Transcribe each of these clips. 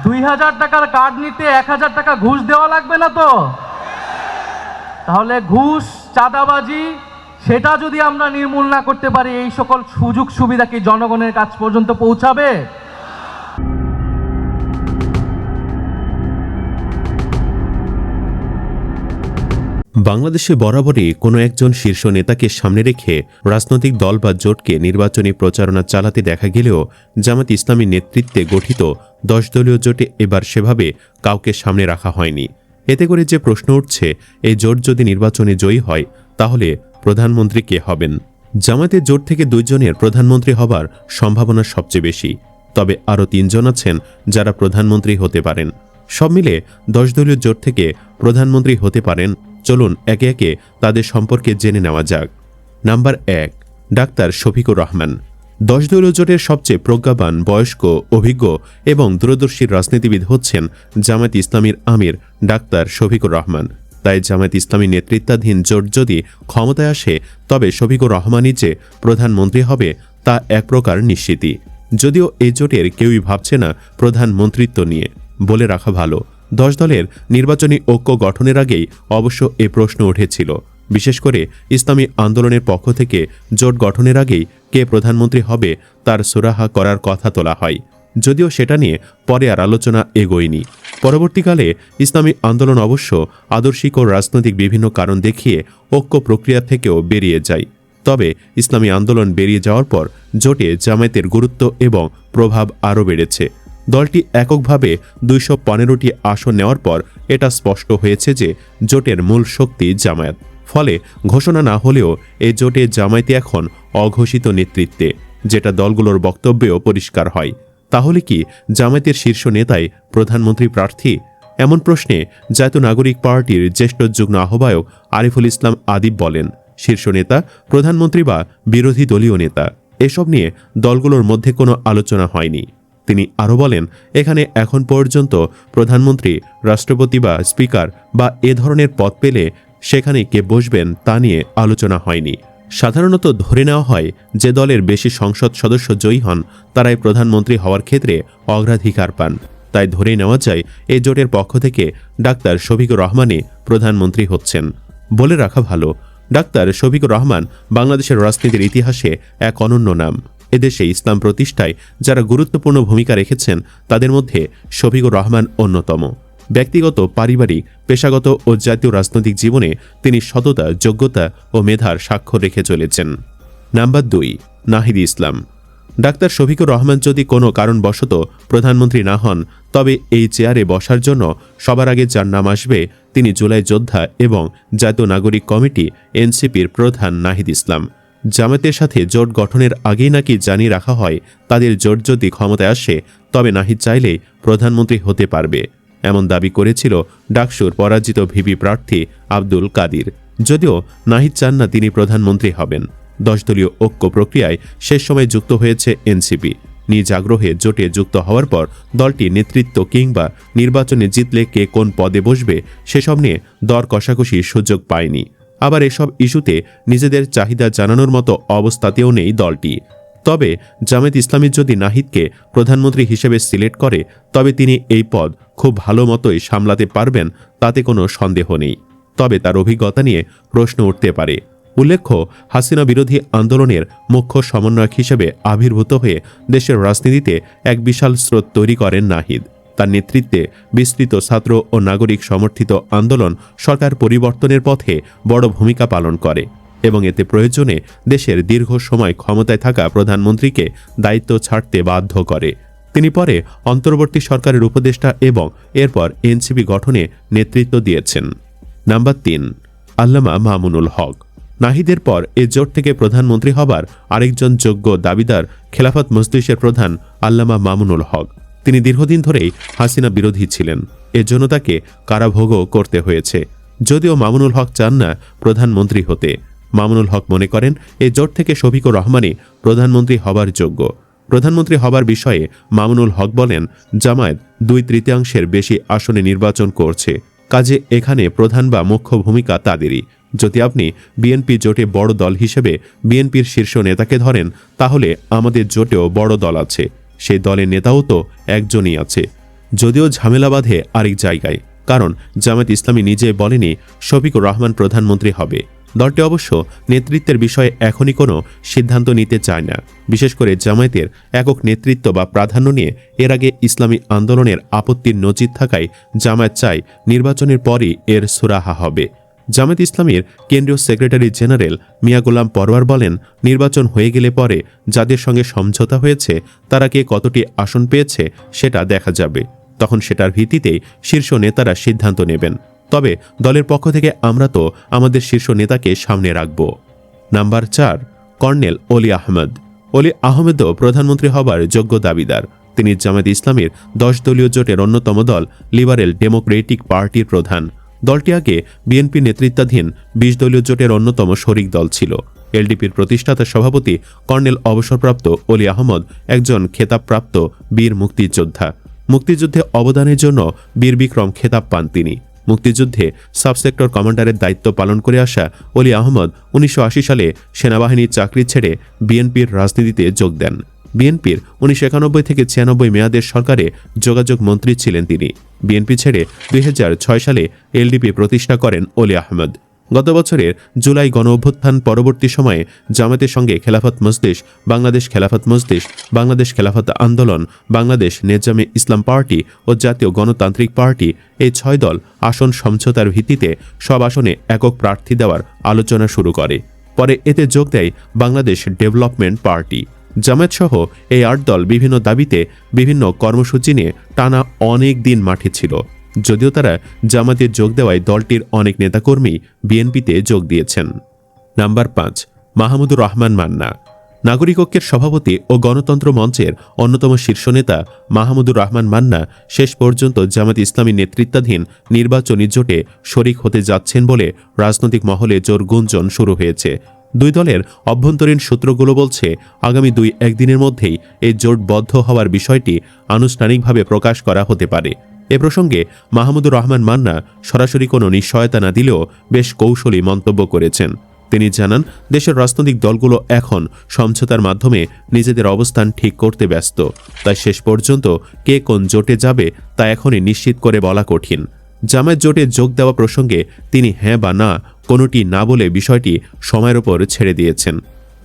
2000 টাকার কার্ড নিতে 1000 টাকা ঘুষ দেওয়া লাগবে না তো? তাহলে ঘুষ, চাঁদাবাজি সেটা যদি আমরা নির্মূল না করতে পারি, এই সকল সুযোগ সুবিধা কি জনগণের কাছ পর্যন্ত পৌঁছাবে? বাংলাদেশে বরাবরই কোনো একজন শীর্ষ নেতাকে সামনে রেখে রাজনৈতিক দল বা জোটকে নির্বাচনী প্রচারণা চালাতে দেখা গেলেও জামাত ইসলামীর নেতৃত্বে গঠিত 10 দলীয় জোটে এবার সেভাবে কাউকে সামনে রাখা হয়নি। এতে করে যে প্রশ্ন উঠছে, এই জোট যদি নির্বাচনে জয়ী হয় তাহলে প্রধানমন্ত্রী কে হবেন? জামাতের জোট থেকে 2 জনের প্রধানমন্ত্রী হবার সম্ভাবনা সবচেয়ে বেশি, তবে আরও 3 জন আছেন যারা প্রধানমন্ত্রী হতে পারেন। সব মিলে 10 দলীয় জোট থেকে প্রধানমন্ত্রী হতে পারেন। চলুন একে একে তাদের সম্পর্কে জেনে নেওয়া যাক। Number 1, doctor Shafiqur Rahman. 10 দলীয় জোটের সবচেয়ে প্রজ্ঞাবান, বয়স্ক, অভিজ্ঞ এবং দূরদর্শী রাজনীতিবিদ হচ্ছেন জামায়াত ইসলামীর আমির ডাক্তার শফিকুর রহমান। তাই জামায়াত ইসলামী নেতৃত্বাধীন জোট যদি ক্ষমতায় আসে তবে শফিকুর রহমানই যে প্রধানমন্ত্রী হবে তা এক প্রকার নিশ্চিতই। যদিও এই জোটের কেউই ভাবছে না প্রধানমন্ত্রিত্ব নিয়ে। বলে রাখা ভালো, 10 দলের নির্বাচনী ঐক্য গঠনের আগেই অবশ্য এ প্রশ্ন উঠেছিল। বিশেষ করে ইসলামী আন্দোলনের পক্ষ থেকে জোট গঠনের আগেই কে প্রধানমন্ত্রী হবে তার সুরাহা করার কথা তোলা হয়, যদিও সেটা নিয়ে পরে আর আলোচনা এগোয়নি। পরবর্তীকালে ইসলামী আন্দোলন অবশ্য আদর্শিক ও রাজনৈতিক বিভিন্ন কারণ দেখিয়ে ঐক্য প্রক্রিয়া থেকেও বেরিয়ে যায়। তবে ইসলামী আন্দোলন বেরিয়ে যাওয়ার পর জোটে জামায়াতের গুরুত্ব এবং প্রভাব আরও বেড়েছে। দলটি এককভাবে 215টি আসন নেওয়ার পর এটা স্পষ্ট হয়েছে যে জোটের মূল শক্তি জামায়াত। ফলে ঘোষণা না হলেও এই জোটে জামায়াতে এখন অঘোষিত নেতৃত্বে, যেটা দলগুলোর বক্তব্যেও পরিষ্কার হয়। তাহলে কি জামায়াতের শীর্ষ নেতাই প্রধানমন্ত্রী প্রার্থী? এমন প্রশ্নে জাতীয় নাগরিক পার্টির জ্যেষ্ঠ যুগ্ম আহ্বায়ক আরিফুল ইসলাম আদিব বলেন, শীর্ষ নেতা, প্রধানমন্ত্রী বা বিরোধী দলীয় নেতা, এসব নিয়ে দলগুলোর মধ্যে কোনো আলোচনা হয়নি। তিনি আরও বলেন, এখানে এখন পর্যন্ত প্রধানমন্ত্রী, রাষ্ট্রপতি বা স্পিকার বা এ ধরনের পদ পেলে সেখানে কে বসবেন তা নিয়ে আলোচনা হয়নি। সাধারণত ধরে নেওয়া হয় যে দলের বেশি সংসদ সদস্য জয়ী হন তারাই প্রধানমন্ত্রী হওয়ার ক্ষেত্রে অগ্রাধিকার পান। তাই ধরে নেওয়া যায় এই জোটের পক্ষ থেকে ডাক্তার শফিকুর রহমানই প্রধানমন্ত্রী হচ্ছেন। বলে রাখা ভালো, ডাক্তার শফিকুর রহমান বাংলাদেশের রাজনীতির ইতিহাসে এক অনন্য নাম। এদেশে ইসলাম প্রতিষ্ঠায় যারা গুরুত্বপূর্ণ ভূমিকা রেখেছেন তাদের মধ্যে শফিকুর রহমান অন্যতম। ব্যক্তিগত, পারিবারিক, পেশাগত ও জাতীয় রাজনৈতিক জীবনে তিনি সততা, যোগ্যতা ও মেধার স্বাক্ষর রেখে চলেছেন। নাম্বার 2, নাহিদ ইসলাম। ডাক্তার শফিকুর রহমান যদি কোনো কারণবশত প্রধানমন্ত্রী না হন তবে এই চেয়ারে বসার জন্য সবার আগে যার নাম আসবে তিনি জুলাই যোদ্ধা এবং জাতীয় নাগরিক কমিটি এনসিপির প্রধান নাহিদ ইসলাম। জামায়াতের সাথে জোট গঠনের আগেই নাকি জানিয়ে রাখা হয় তাদের জোট যদি ক্ষমতায় আসে তবে নাহিদ চাইলেই প্রধানমন্ত্রী হতে পারবে। এমন দাবি করেছিল ডাকসুর পরাজিত ভিপি প্রার্থী আব্দুল কাদির। যদিও নাহিদ চান না তিনি প্রধানমন্ত্রী হবেন। 10 দলীয় ঐক্য প্রক্রিয়ায় শেষ সময় যুক্ত হয়েছে এনসিপি। নিজ আগ্রহে জোটে যুক্ত হওয়ার পর দলটি নেতৃত্ব কিংবা নির্বাচনে জিতলে কে কোন পদে বসবে সেসব নিয়ে দর কষাকষির সুযোগ পায়নি। আবার এসব ইস্যুতে নিজেদের চাহিদা জানানোর মতো অবস্থাতেও নেই দলটি। তবে জামায়াত ইসলামী যদি নাহিদকে প্রধানমন্ত্রী হিসেবে সিলেক্ট করে তবে তিনি এই পদ খুব ভালো মতোই সামলাতে পারবেন, তাতে কোনো সন্দেহ নেই। তবে তার অভিজ্ঞতা নিয়ে প্রশ্ন উঠতে পারে। উল্লেখ্য, হাসিনা বিরোধী আন্দোলনের মুখ্য সমন্বয়ক হিসেবে আবির্ভূত হয়ে দেশের রাজনীতিতে এক বিশাল স্রোত তৈরি করেন নাহিদ। তার নেতৃত্বে বিস্তৃত ছাত্র ও নাগরিক সমর্থিত আন্দোলন সরকার পরিবর্তনের পথে বড় ভূমিকা পালন করে এবং এতে প্রয়োজনে দেশের দীর্ঘ সময় ক্ষমতায় থাকা প্রধানমন্ত্রীকে দায়িত্ব ছাড়তে বাধ্য করে। তিনি পরে অন্তর্বর্তী সরকারের উপদেষ্টা এবং এরপর এনসিপি গঠনে নেতৃত্ব দিয়েছেন। নাম্বার 3, আল্লামা মামুনুল হক। নাহিদের পর এ জোট থেকে প্রধানমন্ত্রী হবার আরেকজন যোগ্য দাবিদার খেলাফত মজলিসের প্রধান আল্লামা মামুনুল হক। তিনি দীর্ঘদিন ধরেই হাসিনা বিরোধী ছিলেন, এজন্য তাকে কারাভোগও করতে হয়েছে। যদিও মামুনুল হক চান না প্রধানমন্ত্রী হতে। মামুনুল হক মনে করেন এই জোট থেকে শফিকুর রহমানই প্রধানমন্ত্রী হবার যোগ্য। প্রধানমন্ত্রী হবার বিষয়ে মামুনুল হক বলেন, জামায়াত 2/3 বেশি আসনে নির্বাচন করছে, কাজে এখানে প্রধান বা মুখ্য ভূমিকা তাদেরই। যদি আপনি বিএনপি জোটে বড় দল হিসেবে বিএনপির শীর্ষ নেতাকে ধরেন তাহলে আমাদের জোটেও বড় দল আছে, সেই দলের নেতাও তো একজনই আছে। যদিও ঝামেলা বাঁধে আরেক জায়গায়, কারণ জামায়াত ইসলামী নিজে বলেনি শফিকুর রহমান প্রধানমন্ত্রী হবে। দলটি অবশ্য নেতৃত্বের বিষয়ে এখনই কোনো সিদ্ধান্ত নিতে চায় না। বিশেষ করে জামায়াতের একক নেতৃত্ব বা প্রাধান্য নিয়ে এর আগে ইসলামী আন্দোলনের আপত্তির নজির থাকায় জামায়াত চায় নির্বাচনের পরই এর সুরাহা হবে। জামায়াত ইসলামীর কেন্দ্রীয় সেক্রেটারি জেনারেল মিয়া গোলাম পরওয়ার বলেন, নির্বাচন হয়ে গেলে পরে যাদের সঙ্গে সমঝোতা হয়েছে তারা কে কতটি আসন পেয়েছে সেটা দেখা যাবে। তখন সেটার ভিত্তিতেই শীর্ষ নেতারা সিদ্ধান্ত নেবেন। তবে দলের পক্ষ থেকে আমরা তো আমাদের শীর্ষ নেতাকে সামনে রাখব। নাম্বার 4, কর্নেল অলি আহমেদ। অলি আহমেদও প্রধানমন্ত্রী হবার যোগ্য দাবিদার। তিনি জামায়াত ইসলামীর 10 দলীয় জোটের অন্যতম দল লিবারেল ডেমোক্রেটিক পার্টির প্রধান। দলটি আগে বিএনপি নেতৃত্বাধীন 20 দলীয় জোটের অন্যতম শরিক দল ছিল। এলডিপির প্রতিষ্ঠাতা সভাপতি কর্নেল অবসরপ্রাপ্ত অলি আহমদ একজন খেতাবপ্রাপ্ত বীর মুক্তিযোদ্ধা। মুক্তিযুদ্ধে অবদানের জন্য বীর বিক্রম খেতাব পান তিনি। মুক্তিযুদ্ধে সাবসেক্টর কমান্ডারের দায়িত্ব পালন করে আসা অলি আহমদ 1980 সালে সেনাবাহিনীর চাকরি ছেড়ে বিএনপির রাজনীতিতে যোগ দেন। বিএনপির 1991 থেকে 96 মেয়াদের সরকারে যোগাযোগ মন্ত্রী ছিলেন তিনি। বিএনপি ছেড়ে 2006 সালে এলডিপি প্রতিষ্ঠা করেন অলি আহমদ। গত বছরের জুলাই গণঅভ্যুত্থান পরবর্তী সময়ে জামায়াতের সঙ্গে খেলাফত মজলিস, বাংলাদেশ খেলাফত মজলিস, বাংলাদেশ খেলাফত আন্দোলন, বাংলাদেশ নেজামে ইসলাম পার্টি ও জাতীয় গণতান্ত্রিক পার্টি, এই 6 দল আসন সমঝোতার ভিত্তিতে সব আসনে একক প্রার্থী দেওয়ার আলোচনা শুরু করে। পরে এতে যোগ দেয় বাংলাদেশ ডেভেলপমেন্ট পার্টি। জামায়াত সহ এই 8 দল বিভিন্ন দাবিতে বিভিন্ন কর্মসূচি নিয়ে টানা অনেক দিন মাঠে ছিল। যদিও তারা জামায়াতে যোগ দেওয়ায় দলটির অনেক নেতাকর্মী বিএনপিতে যোগ দিয়েছেন। নাম্বার 5, মাহমুদুর রহমান মান্না। নাগরিক ঐক্যের সভাপতি ও গণতন্ত্র মঞ্চের অন্যতম শীর্ষ নেতা মাহমুদুর রহমান মান্না শেষ পর্যন্ত জামায়াত ইসলামী নেতৃত্বাধীন নির্বাচনী জোটে শরিক হতে যাচ্ছেন বলে রাজনৈতিক মহলে জোর গুঞ্জন শুরু হয়েছে। 2 দলের অভ্যন্তরীণ সূত্রগুলো বলছে, আগামী 2-1 দিনের মধ্যেই এই জোটবদ্ধ হওয়ার বিষয়টি আনুষ্ঠানিকভাবে প্রকাশ করা হতে পারে। এ প্রসঙ্গে মাহমুদুর রহমান মান্না সরাসরি কোনো নিশ্চয়তা না দিলেও বেশ কৌশলী মন্তব্য করেছেন। তিনি জানান, দেশের রাজনৈতিক দলগুলো এখন সমঝোতার মাধ্যমে নিজেদের অবস্থান ঠিক করতে ব্যস্ত। তাই শেষ পর্যন্ত কে কোন জোটে যাবে তা এখনই নিশ্চিত করে বলা কঠিন। জামায়াত জোটে যোগ দেওয়া প্রসঙ্গে তিনি হ্যাঁ বা না কোনোটি না বলে বিষয়টি সময়ের ওপর ছেড়ে দিয়েছেন।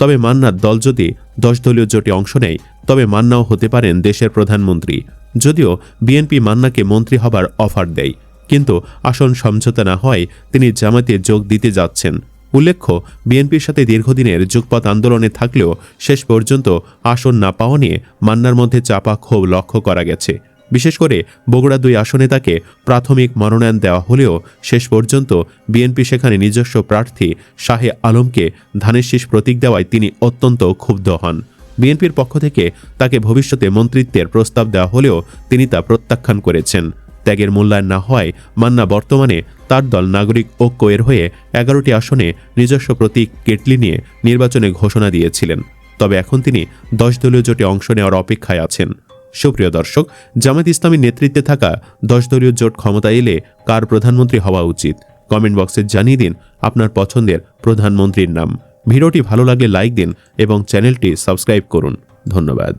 তবে মান্নার দল যদি 10 দলীয় জোটে অংশ নেয় তবে মান্নাও হতে পারেন দেশের প্রধানমন্ত্রী। যদিও বিএনপি মান্নাকে মন্ত্রী হবার অফার দেয়, কিন্তু আসন সমঝোতা না হয় তিনি জামায়াতে যোগ দিতে যাচ্ছেন। উল্লেখ্য, বিএনপির সাথে দীর্ঘদিনের যুগপৎ আন্দোলনে থাকলেও শেষ পর্যন্ত আসন না পাওয়া নিয়ে মান্নার মধ্যে চাপা ক্ষোভ লক্ষ্য করা গেছে। বিশেষ করে বগুড়া 2 আসনে তাকে প্রাথমিক মনোনয়ন দেওয়া হলেও শেষ পর্যন্ত বিএনপি সেখানে নিজস্ব প্রার্থী শাহে আলমকে ধানের শীষ প্রতীক দেওয়ায় তিনি অত্যন্ত ক্ষুব্ধ হন। বিএনপির পক্ষ থেকে তাকে ভবিষ্যতে মন্ত্রিত্বের প্রস্তাব দেওয়া হলেও তিনি তা প্রত্যাখ্যান করেছেন। ত্যাগের মূল্যায়ন না হওয়ায় মান্না বর্তমানে তার দল নাগরিক ঐক্য এর হয়ে 11টি আসনে নিজস্ব প্রতীক কেটলি নিয়ে নির্বাচনে ঘোষণা দিয়েছিলেন। তবে এখন তিনি 10 দলীয় জোটে অংশ নেওয়ার অপেক্ষায় আছেন। সুপ্রিয় দর্শক, জামায়াত ইসলামীর নেতৃত্বে থাকা 10 দলীয় জোট ক্ষমতা এলে কার প্রধানমন্ত্রী হওয়া উচিত? কমেন্ট বক্সে জানিয়ে দিন আপনার পছন্দের প্রধানমন্ত্রীর নাম। ভিডিওটি ভালো লাগলে লাইক দিন এবং চ্যানেলটি সাবস্ক্রাইব করুন। ধন্যবাদ।